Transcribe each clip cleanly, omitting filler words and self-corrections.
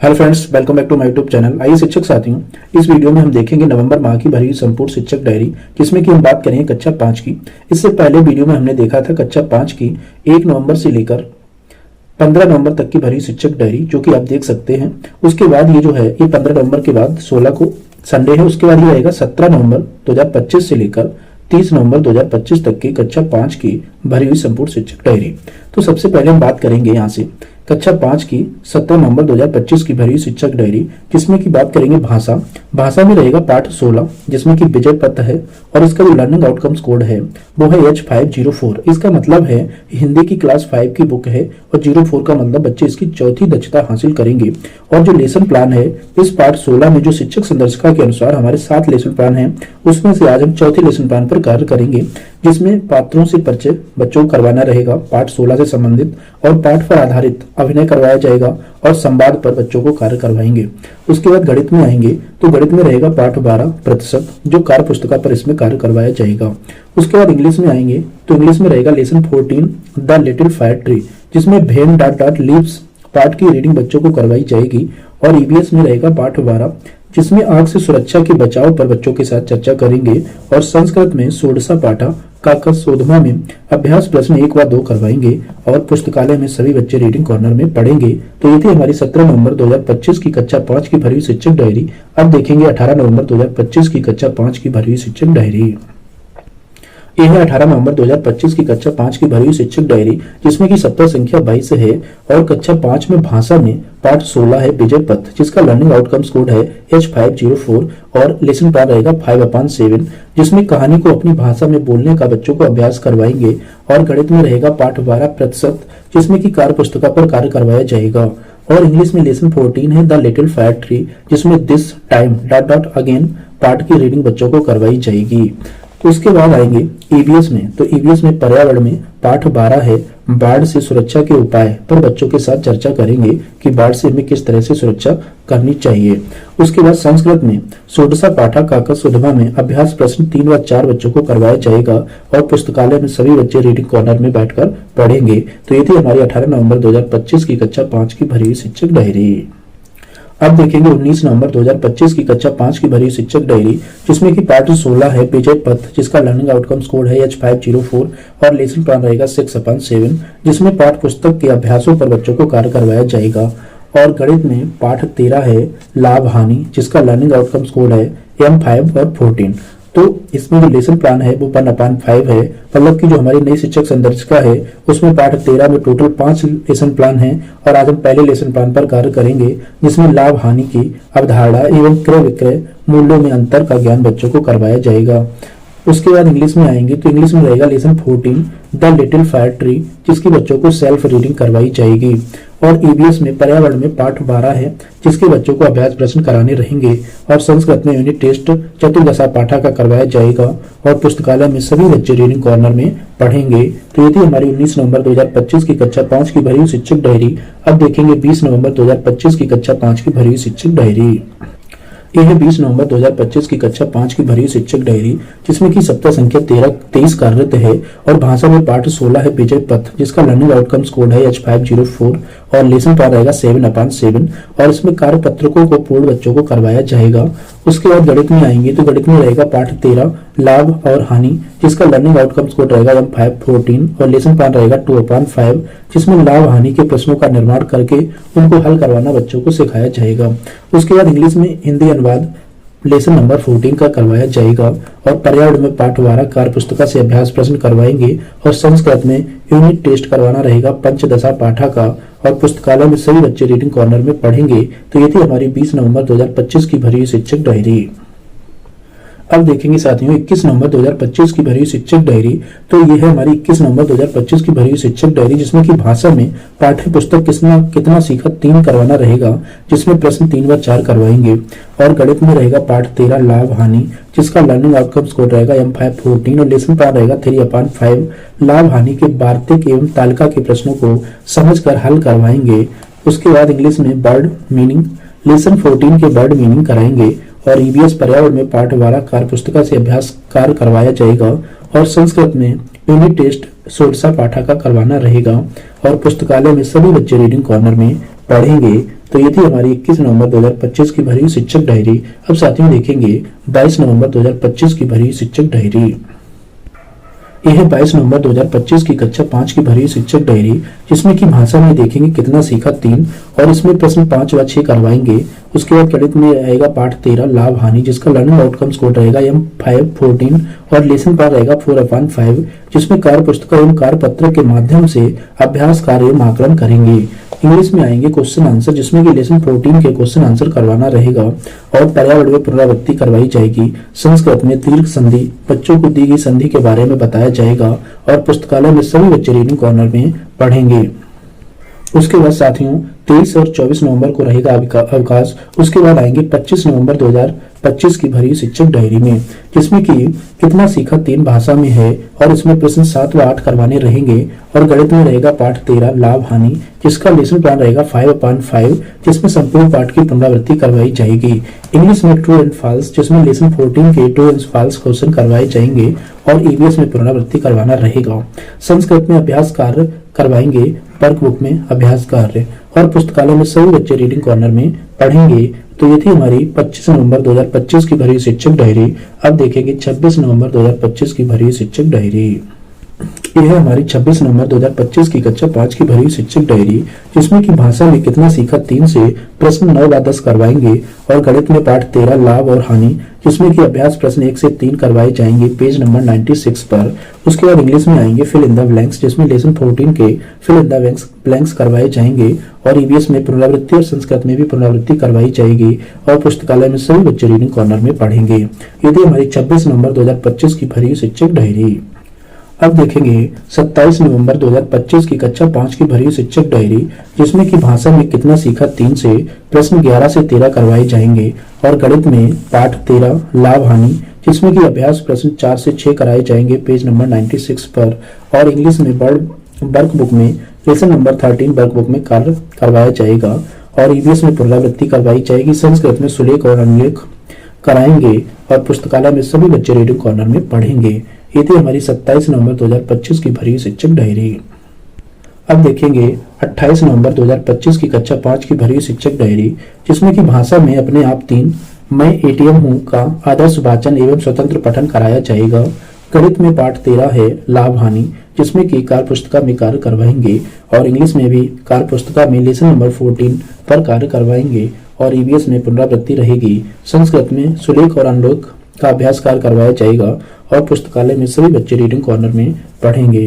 Hello friends, welcome back to my YouTube channel. आइए शिक्षक साथियों, इस वीडियो में हम देखेंगे नवंबर माह की भरी हुई संपूर्ण शिक्षक डायरी, जिसमें कि हम बात करेंगे कक्षा 5 की। इससे पहले वीडियो में हमने देखा था कक्षा 5 की 1 नवंबर से लेकर 15 नवंबर तक की भरी शिक्षक डायरी, जो कि आप देख सकते हैं। उसके बाद ये जो है ये 15 नवंबर के बाद 16 को संडे है, उसके बाद ये रहेगा 17 नवंबर 2025 से लेकर 30 नवंबर 2025 तक की कक्षा 5 की भरी हुई संपूर्ण शिक्षक डायरी। तो सबसे पहले हम बात करेंगे यहाँ से कक्षा 5 की 17 नवंबर 2025 की भरी हुई शिक्षक डायरी, जिसमें की बात करेंगे भाषा में रहेगा पाठ 16, जिसमें कि विजय पथ है और इसका जो लर्निंग आउटकम्स कोड है वो है H504। इसका मतलब है हिंदी की क्लास 5 की बुक है और 04 का मतलब बच्चे इसकी चौथी दक्षता हासिल करेंगे। और जो लेसन प्लान है इस पाठ 16 में जो शिक्षक संदर्शिका के अनुसार हमारे 7 लेसन प्लान है, उसमें से आज हम चौथे लेसन प्लान पर कार्य करेंगे, जिसमें पात्रों से परिचय बच्चों को करवाना रहेगा पाठ 16 से संबंधित, और पाठ पर आधारित अभिनय करवाया जाएगा और संवाद पर बच्चों को कार्य करवाएंगे। उसके बाद गणित में आएंगे तो गणित में रहेगा पाठ 12% जो कार्य पुस्तिका पर इसमें कार्य करवाया जाएगा। उसके बाद इंग्लिश में आएंगे तो इंग्लिश में रहेगा lesson 14 the little fire tree, जिसमें भेन डॉट डॉट लीव्स पाठ की रीडिंग बच्चों को करवाई जाएगी। और ईवीएस में रहेगा पाठ 12, जिसमें आग से सुरक्षा के बचाव पर बच्चों के साथ चर्चा करेंगे। और संस्कृत में षोडशा पाठा का सोधमा में अभ्यास प्रश्न 1 व 2 करवाएंगे और पुस्तकालय में सभी बच्चे रीडिंग कॉर्नर में पढ़ेंगे। तो ये थी हमारी 17 नवंबर 2025 की कक्षा 5 की भरी हुई शिक्षक डायरी। अब देखेंगे 18 नवंबर 2025 की कक्षा 5 की भरी हुई शिक्षक डायरी। यह है 18 नवंबर 2025 की कक्षा 5 की भरी हुई शिक्षक डायरी, जिसमें की सप्ताह संख्या 22 है और कक्षा 5 में भाषा में पाठ 16 है विजय पथ, जिसका लर्निंग आउटकम्स कोड है H504 और लेसन प्लान रहेगा 5/7, जिसमें कहानी को अपनी भाषा में बोलने का बच्चों को अभ्यास करवाएंगे। और गणित में रहेगा पाठ 12%, जिसमें की कार्य पुस्तिका पर कार्य करवाया जाएगा। और इंग्लिश में लेसन 14 है द लिटिल फायर ट्री, जिसमें this time dot dot again पाठ की रीडिंग बच्चों को करवाई जाएगी। उसके बाद आएंगे ईवीएस में, तो ईवीएस में पर्यावरण में पाठ 12 है बाढ़ से सुरक्षा के उपाय पर बच्चों के साथ चर्चा करेंगे कि बाढ़ से हमें किस तरह से सुरक्षा करनी चाहिए। उसके बाद संस्कृत में षोडशा पाठा का सुधमा में अभ्यास प्रश्न 3 व 4 बच्चों को करवाया जाएगा और पुस्तकालय में सभी बच्चे रीडिंग कॉर्नर में बैठकर पढ़ेंगे। तो ये थी हमारी 18 नवंबर 2025 की कक्षा 5 की भरी हुई शिक्षक डायरी। अब देखेंगे 19 नवंबर 2025 की कक्षा 5 की भरी शिक्षक डायरी, जिसमें कि पाठ 16 है विजय पथ, जिसका लर्निंग आउटकम्स कोड है H504 और लेसन प्लान रहेगा 6/7, जिसमें पाठ पुस्तक के अभ्यासों पर बच्चों को कार्य करवाया जाएगा। और गणित में पाठ 13 है लाभ हानि, जिसका लर्निंग आउटकम्स कोड है M5 और 14। तो इसमें जो लेसन प्लान है वो 1/5 है, मतलब कि जो हमारी नई शिक्षक संदर्शिका है उसमें पाठ 13 में टोटल 5 लेसन प्लान है। और आज हम पहले लेसन प्लान पर कार्य करेंगे, जिसमें लाभ हानि की अवधारणा एवं क्रय विक्रय मूल्यों में अंतर का ज्ञान बच्चों को करवाया जाएगा। उसके बाद इंग्लिश में आएंगे तो इंग्लिश में रहेगा lesson 14 the little fire tree, जिसकी बच्चों को सेल्फ रीडिंग करवाई जाएगी। और ईवीएस में पर्यावरण में पाठ 12 है, जिसके बच्चों को अभ्यास प्रश्न कराने रहेंगे। और संस्कृत में यूनिट टेस्ट चतुर्दशा पाठा का करवाया जाएगा और पुस्तकालय में सभी बच्चे रीडिंग कॉर्नर में पढ़ेंगे। तो ये थी हमारी 19 नवंबर 2025 की कक्षा 5 की भरी हुई शिक्षक डायरी। अब देखेंगे 20 नवंबर 2025 की कक्षा 5 की भरी हुई शिक्षक डायरी। यह है 20 नवंबर 2025 की कक्षा 5 की भरी शिक्षक डायरी, जिसमें की सप्ताह संख्या 23 कार्यरत है और भाषा में पाठ 16 है विजय पथ, जिसका लर्निंग आउटकम्स कोड है H504 और लेसन प्लान रहेगा 7/7 और इसमें कार्य पत्रकों को पूर्ण बच्चों को करवाया जाएगा। उसके बाद गणित में आएंगे तो गणित में रहेगा पाठ 13 लाभ और हानि, जिसका लर्निंग आउटकम्स कोड रहेगा M514 और लेसन प्लान रहेगा 2/5, जिसमें लाभ हानि के प्रश्नों का निर्माण करके उनको हल करवाना बच्चों को सिखाया जाएगा। उसके बाद इंग्लिश में हिंदी अनुवाद लेसन नंबर 14 का करवाया जाएगा और पर्यावरण में पाठ 12 कार्य पुस्तिका से अभ्यास प्रश्न करवाएंगे। और संस्कृत में यूनिट टेस्ट करवाना रहेगा पंचदशा पाठा का और पुस्तकालय में सभी बच्चे रीडिंग कॉर्नर में पढ़ेंगे। तो ये थी हमारी 20 नवंबर 2025 की भरी शिक्षक डायरी। अब देखेंगे साथियों 21 नवंबर 2025 की भरी शिक्षक डायरी। तो ये है हमारी 21 नवंबर 2025 की भरी शिक्षक डायरी, जिसमें कि भाषा में पाठ्य पुस्तक कितना सीखा 3 करवाना रहेगा, जिसमें प्रश्न 3 व 4 करवाएंगे। और गणित में रहेगा पाठ 13 लाभ हानि, जिसका लर्निंग आउटकम्स कोड रहेगा M514 और लेसन प्लान रहेगा 3/5। लाभ हानि के वार्तिक एवं तालिका के प्रश्नों को समझकर हल करवाएंगे। उसके बाद इंग्लिश में बर्ड मीनिंग लेसन 14 के बर्ड मीनिंग कराएंगे। और ईवीएस पर्यावरण में पाठ 12 कार्य पुस्तिका से अभ्यास कार्य करवाया जाएगा। और संस्कृत में यूनिट टेस्ट षोडशा पाठा का करवाना रहेगा और पुस्तकालय में सभी बच्चे रीडिंग कॉर्नर में पढ़ेंगे। तो ये थी हमारी 21 नवंबर 2025 की भरी हुई शिक्षक डायरी। अब साथियों देखेंगे 22 नवंबर 2025 की भरी हुई शिक्षक डायरी। यह है 22 नवंबर 2025 की कक्षा 5 की भरी हुई शिक्षक डायरी, जिसमें की भाषा में देखेंगे कितना सीखा 3 और इसमें प्रश्न 5 व 6 करवाएंगे। उसके बाद गणित में रहेगा पाठ 13 लाभ हानि, जिसका लर्निंग आउटकम स्कोर रहेगा M5 14 और लेसन पार रहेगा 4/5, जिसमें कार्य पुस्तिका एवं कार्य पत्र के माध्यम से अभ्यास कार्य एवं आकलन करेंगे। इंग्लिश में आएंगे क्वेश्चन आंसर, जिसमें कि लेसन 14 के क्वेश्चन आंसर करवाना रहेगा और पर्यावरण में पुनरावृत्ति करवाई जाएगी। संस्कृत में दीर्घ संधि, बच्चों को दी गई संधि के बारे में बताया जाएगा और पुस्तकालय में सभी बच्चे रीडिंग कॉर्नर में पढ़ेंगे। उसके बाद साथियों 23 और 24 नवंबर को रहेगा अवकाश। उसके बाद आएंगे 25 नवंबर 2025 की भरी शिक्षक डायरी में, जिसमें कि कितना सीखा 3 भाषा में है और इसमें प्रश्न 7 व 8 करवाने रहेंगे और गणित में रहेगा पाठ 13 लाभ हानि, जिसका लेसन प्लान रहेगा 5/5, जिसमें संपूर्ण पाठ की पुनरावृत्ति करवाई जाएगी। इंग्लिश में ट्रू एंड फॉल्स, जिसमें लेसन 14 के ट्रू एंड फॉल्स क्वेश्चन करवाए जाएंगे और ईवीएस में पुनरावृत्ति करवाना रहेगा। संस्कृत में अभ्यास कार्य करवाएंगे, वर्कबुक में अभ्यास कार्य और पुस्तकालय में सभी बच्चे रीडिंग कॉर्नर में पढ़ेंगे। तो ये थी हमारी 25 नवंबर 2025 की भरी शिक्षक डायरी। अब देखेंगे 26 नवंबर 2025 की भरी शिक्षक डायरी। यह है हमारी 26 नवंबर 2025 की कक्षा 5 की भरी शिक्षक डायरी, जिसमें कि भाषा में कितना सीखा 3 से प्रश्न 9 व 10 करवाएंगे और गणित में पाठ 13 लाभ और हानि, जिसमें कि अभ्यास प्रश्न 1 से 3 करवाए जाएंगे पेज नंबर 96 पर। उसके बाद इंग्लिश में आएंगे फिल इन द ब्लैंक्स, जिसमें लेसन 14 के फिल इन द ब्लैंक्स करवाए जाएंगे और ईवीएस में पुनरावृत्ति और संस्कृत में भी पुनरावृत्ति करवाई जाएगी और पुस्तकालय में सभी बच्चे रीडिंग कॉर्नर में पढ़ेंगे। ये थी हमारी 26 नवंबर 2025 की भरी शिक्षक डायरी। अब देखेंगे 27 नवंबर 2025 की कक्षा 5 की भरी शिक्षक डायरी, जिसमें कि भाषा में कितना सीखा 3 से प्रश्न 11 से 13 करवाए जाएंगे और गणित में पाठ 13 लाभ हानि, जिसमें कि अभ्यास प्रश्न 4 से 6 कराए जाएंगे पेज नंबर 96 पर और इंग्लिश में वर्कबुक में लेसन नंबर 13 वर्कबुक में कार्य करवाया जाएगा और ईवीएस में पुनरावृत्ति करवाई जाएगी। संस्कृत में सुलेख और अनुलेख कराएंगे और पुस्तकालय में सभी बच्चे रीडिंग कॉर्नर में पढ़ेंगे। ये थी हमारी 27 नवंबर 2025 की भरी शिक्षक डायरी। अब देखेंगे 28 नवंबर 2025 की कक्षा 5 की भरी शिक्षक डायरी, जिसमें कि भाषा में अपने आप 3 मैं एटीएम हूँ का आदर्श वाचन एवं स्वतंत्र पठन कराया जाएगा। गणित में पाठ 13 है लाभ हानि, जिसमें कि कार्य पुस्तिका में कार्य करवाएंगे और इंग्लिश में भी कार्य पुस्तिका में लेसन नंबर 14 पर कार्य करवाएंगे और ईवीएस में पुनरावृत्ति रहेगी। संस्कृत में सुलेख और अनुलेख का अभ्यास कार्य करवाया जाएगा और पुस्तकालय में सभी बच्चे रीडिंग कॉर्नर में पढ़ेंगे।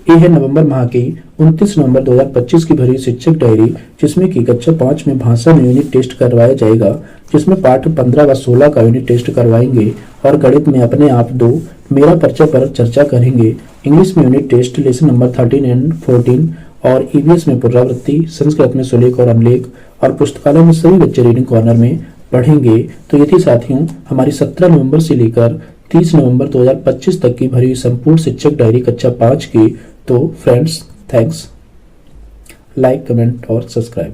ये है नवंबर माह की 29 नवंबर 2025 की भरी शिक्षक डायरी, जिसमें कि कक्षा 5 में भाषा में यूनिट टेस्ट करवाया जाएगा, जिसमें पाठ 15 व 16 का यूनिट टेस्ट करवाएंगे और गणित में अपने आप 2 मेरा परिचय पर चर्चा करेंगे। इंग्लिश में unit test lesson number 13 and 14 और ईवीएस में पुनरावृत्ति, संस्कृत में सुलेख और अनुलेख और पुस्तकालय में सभी बच्चे रीडिंग कॉर्नर में पढ़ेंगे। तो ये थी साथियों हमारी 17 नवंबर से लेकर 30 नवंबर 2025 तक की भरी संपूर्ण शिक्षक डायरी कक्षा 5 की। तो फ्रेंड्स थैंक्स, लाइक कमेंट और सब्सक्राइब।